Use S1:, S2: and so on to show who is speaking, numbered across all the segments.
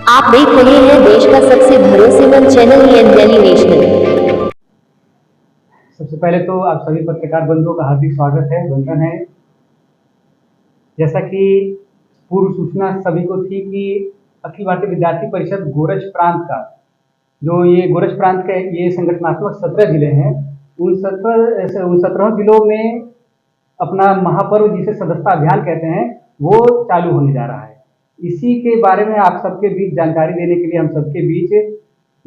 S1: आप देख रहे हैं देश का सबसे भरोसेमंद चैनल दिल्ली नेशनल।
S2: सबसे पहले तो आप सभी पत्रकार बंधुओं का हार्दिक स्वागत है, वंदन है। जैसा कि पूर्व सूचना सभी को थी कि अखिल भारतीय विद्यार्थी परिषद गोरज प्रांत का जो ये गोरज प्रांत के ये संगठनात्मक 17 जिले हैं, उन 17 जिलों में अपना महापर्व जिसे सदस्यता अभियान कहते हैं वो चालू होने जा रहा है। इसी के बारे में आप सबके बीच जानकारी देने के लिए हम सबके बीच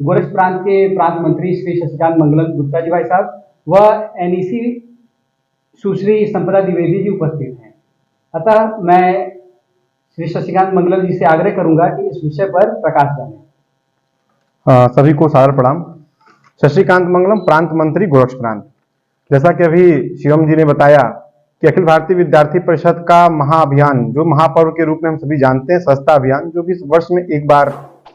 S2: गोरज प्रांत के प्रांत मंत्री श्री शशिकांत मंगलम गुप्ता जी भाई साहब व एनईसी सुश्री संपदा द्विवेदी जी उपस्थित हैं। अतः मैं श्री शशिकांत मंगलम जी से आग्रह करूंगा कि इस विषय पर प्रकाश डालें।
S3: सभी को सादर प्रणाम। शशिकांत मंगलम, प्रांत मंत्री गोरक्ष प्रांत। जैसा कि अभी शिवम जी ने बताया कि अखिल भारतीय विद्यार्थी परिषद का महाअभियान जो महापर्व के रूप में हम सभी जानते हैं, सदस्यता अभियान, जो कि इस वर्ष में एक बार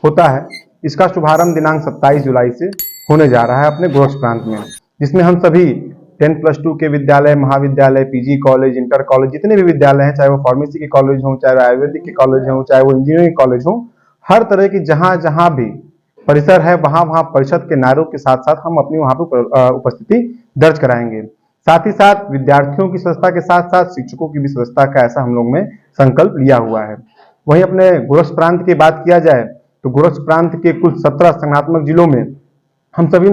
S3: होता है, इसका शुभारंभ दिनांक 27 जुलाई से होने जा रहा है अपने गोरक्ष प्रांत में, जिसमें हम सभी 10+2 के विद्यालय, महाविद्यालय, पीजी कॉलेज, इंटर कॉलेज, जितने भी विद्यालय हैं, चाहे वो फार्मेसी के कॉलेज हों, चाहे वो आयुर्वेदिक के कॉलेज हों, चाहे वो इंजीनियरिंग कॉलेज हों, हर तरह की जहां भी परिसर है वहां परिषद के नारों के साथ साथ हम अपनी वहां पर उपस्थिति दर्ज कराएंगे। साथ ही साथ विद्यार्थियों की सदस्यता के साथ साथ शिक्षकों की भी सदस्यता का ऐसा हम लोग में संकल्प लिया हुआ है। वहीं अपने गोरक्ष प्रांत की बात किया जाए तो गोरक्ष प्रांत के कुल 17 संगठनात्मक जिलों में हम सभी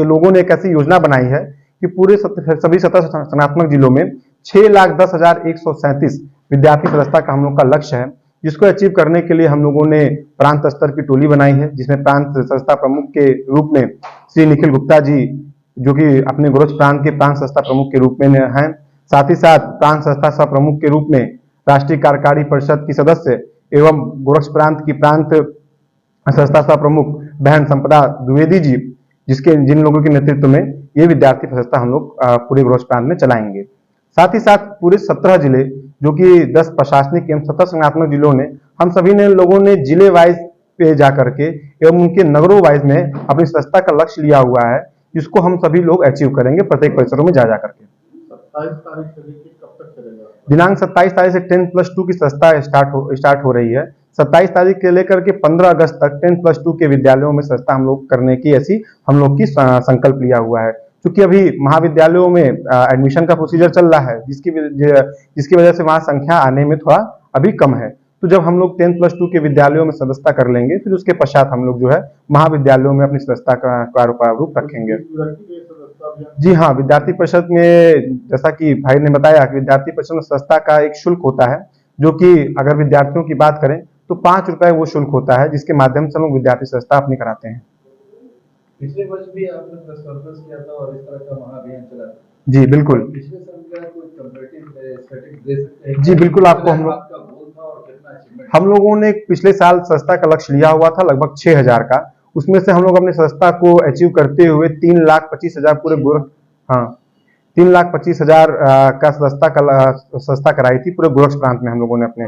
S3: लोगों ने एक ऐसी योजना बनाई है कि पूरे सभी 17 संगठनात्मक जिलों में 6,10,137 विद्यार्थी सदस्यता का हम लोग का लक्ष्य है, जिसको अचीव करने के लिए हम लोगों ने प्रांत स्तर की टोली बनाई है, जिसमें प्रांत संस्था प्रमुख के रूप में श्री निखिल गुप्ता जी जो कि अपने गोरक्ष प्रांत के प्रांत संस्था प्रमुख के रूप में हैं। साथ ही साथ प्रांत संस्था सह प्रमुख के रूप में राष्ट्रीय कार्यकारी परिषद की सदस्य एवं गोरक्ष प्रांत की प्रांत संस्था सह प्रमुख बहन संपदा द्विवेदी जी, जिन लोगों के नेतृत्व में ये विद्यार्थी संस्था हम लोग पूरे गोरक्ष प्रांत में चलाएंगे। साथ ही साथ पूरे 17 जिले जो कि 10 प्रशासनिक एवं 17 संगठनात्मक जिलों ने हम सभी ने लोगों ने जिले वाइज पे जा करके एवं उनके नगरों वाइज में अपनी सदस्यता का लक्ष्य लिया हुआ है, जिसको हम सभी लोग अचीव करेंगे प्रत्येक परिसरों में जा करके।
S4: 27 तारीख से लेकर कब तक चलेगा?
S3: दिनांक 27 तारीख से 10+2 की सदस्यता स्टार्ट हो रही है। 27 तारीख के लेकर के 15 अगस्त तक 10+2 के विद्यालयों में सदस्यता हम लोग करने की ऐसी हम लोग की संकल्प लिया हुआ है। क्योंकि अभी महाविद्यालयों में एडमिशन का प्रोसीजर चल रहा है, जिसकी वजह से वहां संख्या आने में थोड़ा अभी कम है। तो जब हम लोग 10+2 के विद्यालयों में सदस्यता कर लेंगे, फिर उसके पश्चात हम लोग जो है महाविद्यालयों में अपनी सदस्यता का प्रारूप रखेंगे। जी हाँ, विद्यार्थी परिषद में जैसा कि भाई ने बताया कि विद्यार्थी परिषद में सदस्यता का एक शुल्क होता है, जो कि अगर विद्यार्थियों की बात करें तो 5 रुपए वो शुल्क होता है, जिसके माध्यम से हम लोग विद्यार्थी सदस्यता अपनी कराते हैं।
S4: पिछले वर्ष भी आपने प्रेस कॉन्फ्रेंस किया था और इस तरह का महाअभियान चला था।
S3: जी बिल्कुल।
S4: पिछले साल का कोई कंपैरेटिव स्टैटिस्टिक्स दे सकते हैं?
S3: जी बिल्कुल, आपको हम लोगों ने पिछले साल सदस्यता का लक्ष्य लिया हुआ था लगभग 6,000 का। उसमें से हम लोग अपनी सदस्यता को अचीव करते हुए 3,25,000 पूरे 3,25,000 का सदस्यता कराई थी पूरे गोरक्ष प्रांत में हम लोगों ने अपने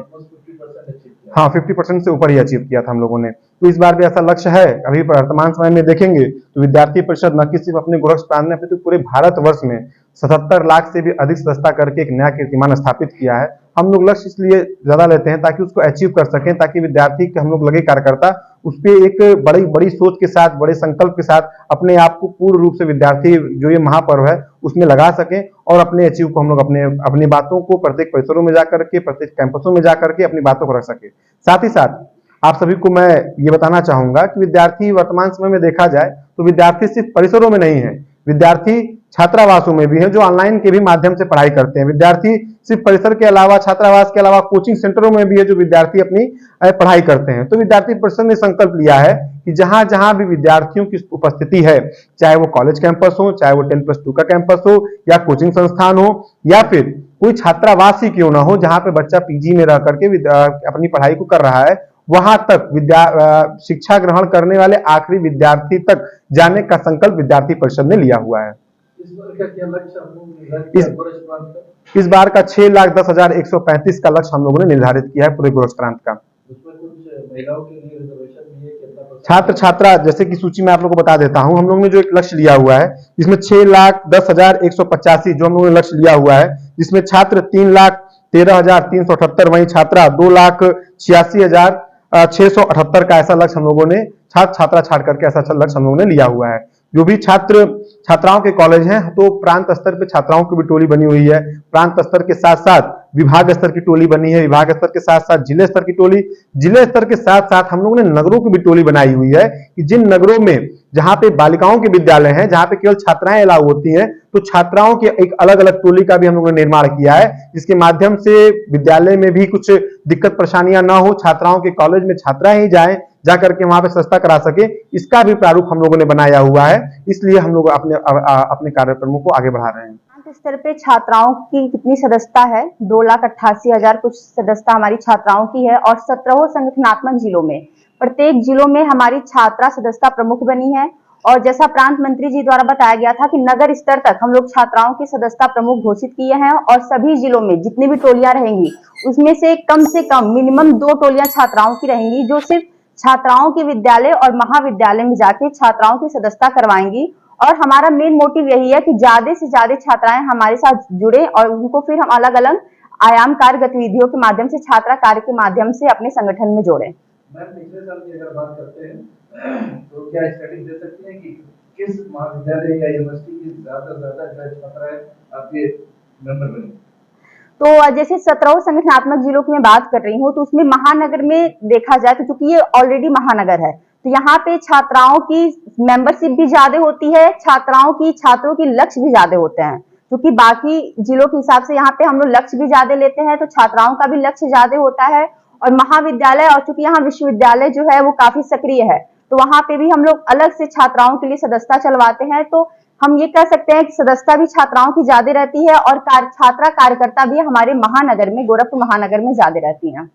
S3: 50% से ऊपर ही अचीव किया था हम लोगों ने। तो इस बार भी ऐसा लक्ष्य है। अभी वर्तमान समय में देखेंगे तो विद्यार्थी परिषद न कि सिर्फ अपने गोरक्ष प्रांत में, तो पूरे भारतवर्ष में 77 लाख से भी अधिक सदस्यता करके एक नया कीर्तिमान स्थापित किया है। हम लोग लक्ष्य इसलिए ज्यादा लेते हैं ताकि उसको अचीव कर सकें, ताकि विद्यार्थी के हम लोग लगे कार्यकर्ता उस पर एक बड़ी सोच के साथ, बड़े संकल्प के साथ अपने आप को पूर्ण रूप से विद्यार्थी जो ये महापर्व है उसमें लगा सकें और अपने अचीव को हम लोग अपनी बातों को प्रत्येक परिसरों में जाकर के, प्रत्येक कैंपसों में जाकर के अपनी बातों को रख सके। साथ ही साथ आप सभी को मैं ये बताना चाहूंगा कि विद्यार्थी वर्तमान समय में देखा जाए तो विद्यार्थी सिर्फ परिसरों में नहीं है, विद्यार्थी छात्रावासों में भी है जो ऑनलाइन के भी माध्यम से पढ़ाई करते हैं। विद्यार्थी सिर्फ परिसर के अलावा, छात्रावास के अलावा कोचिंग सेंटरों में भी है जो विद्यार्थी अपनी पढ़ाई करते हैं। तो विद्यार्थी परिषद ने संकल्प लिया है कि जहां जहां भी विद्यार्थियों की उपस्थिति है, चाहे वो कॉलेज कैंपस हो, चाहे वो 10+2 का कैंपस हो, या कोचिंग संस्थान हो, या फिर कोई छात्रावास ही क्यों ना हो जहां पे बच्चा पीजी में रह करके अपनी पढ़ाई को कर रहा है, वहां तक शिक्षा ग्रहण करने वाले आखिरी विद्यार्थी तक जाने का संकल्प विद्यार्थी परिषद ने लिया हुआ है। इस बार का 6,10,135 का लक्ष्य हम लोगों ने निर्धारित किया है पूरे गोरक्ष प्रांत का।
S4: महिलाओं के लिए रिजर्वेशन भी है?
S3: छात्र छात्रा जैसे कि सूची में आप लोगों को बता देता हूं, हम लोग ने जो एक लक्ष्य लिया हुआ है जिसमें 6,10,185 जो हम लोगों ने लक्ष्य लिया हुआ है, जिसमें छात्र 13,378, वहीं छात्रा 2,86,678 का ऐसा लक्ष्य हम लोगों ने छात्रा छाड़ करके ऐसा लक्ष्य हम लोगों ने लिया हुआ है। जो भी छात्राओं के कॉलेज हैं तो प्रांत स्तर पे छात्राओं की भी टोली बनी हुई है, प्रांत स्तर के साथ साथ विभाग स्तर की टोली बनी है, विभाग स्तर के साथ साथ जिले स्तर की टोली, जिले स्तर के साथ साथ हम लोगों ने नगरों की भी टोली बनाई हुई है कि जिन नगरों में जहां पे बालिकाओं के विद्यालय हैं, जहां पे केवल छात्राएं अलाउ होती हैं, तो छात्राओं के एक अलग अलग टोली का भी हम लोगों ने निर्माण किया है, जिसके माध्यम से विद्यालय में भी कुछ दिक्कत परेशानियां ना हो, छात्राओं के कॉलेज में छात्राएं ही जाएं, जाकर के वहां पे सस्ता करा सके, इसका भी प्रारूप हम लोगों ने बनाया हुआ है। इसलिए हम लोग अपने कार्यक्रमों को आगे बढ़ा रहे हैं।
S5: प्रांत स्तर पे छात्राओं की कितनी सदस्यता है? 2,88,000 कुछ सदस्यता हमारी छात्राओं की है और 17 संगठनात्मक जिलों में, प्रत्येक जिलों में हमारी छात्रा सदस्यता प्रमुख बनी है। और जैसा प्रांत मंत्री जी द्वारा बताया गया था कि नगर स्तर तक हम लोग छात्राओं की सदस्यता प्रमुख घोषित किए हैं और सभी जिलों में जितनी भी टोलियां रहेंगी उसमें से कम मिनिमम 2 टोलियां छात्राओं की रहेंगी, जो सिर्फ छात्राओं के विद्यालय और महाविद्यालय में जाके छात्राओं की सदस्यता करवाएंगी। और हमारा मेन मोटिव यही है कि ज्यादा से ज्यादा छात्राएं हमारे साथ जुड़े और उनको फिर हम अलग अलग आयाम कार्य गतिविधियों के माध्यम से, छात्रा कार्य के माध्यम से अपने संगठन में जोड़े।
S4: मैम, पिछले साल की अगर बात करते हैं तो क्या स्टैटिस्टिक्स दे सकते हैं कि किस महाविद्यालय या यूनिवर्सिटी की ज्यादा से ज्यादा छात्राएं आपके मेंबर बनी?
S5: तो जैसे 17 संगठनात्मक जिलों की मैं बात कर रही हूँ, तो उसमें महानगर में देखा जाए तो चूंकि ये ऑलरेडी महानगर है तो यहाँ पे छात्राओं की मेंबरशिप भी ज्यादा होती है, छात्रों की लक्ष्य भी ज्यादा होते हैं, क्योंकि बाकी जिलों के हिसाब से यहाँ पे हम लोग लक्ष्य भी ज्यादा लेते हैं, तो छात्राओं का भी लक्ष्य ज्यादा होता है। और महाविद्यालय और चूंकि यहाँ विश्वविद्यालय जो है वो काफी सक्रिय है, तो वहां पे भी हम लोग अलग से छात्राओं के लिए सदस्यता चलवाते हैं। तो हम ये कह सकते हैं कि सदस्यता भी छात्राओं की ज्यादा रहती है और छात्रा कार्यकर्ता भी हमारे महानगर में, गोरखपुर महानगर में ज्यादा रहती हैं।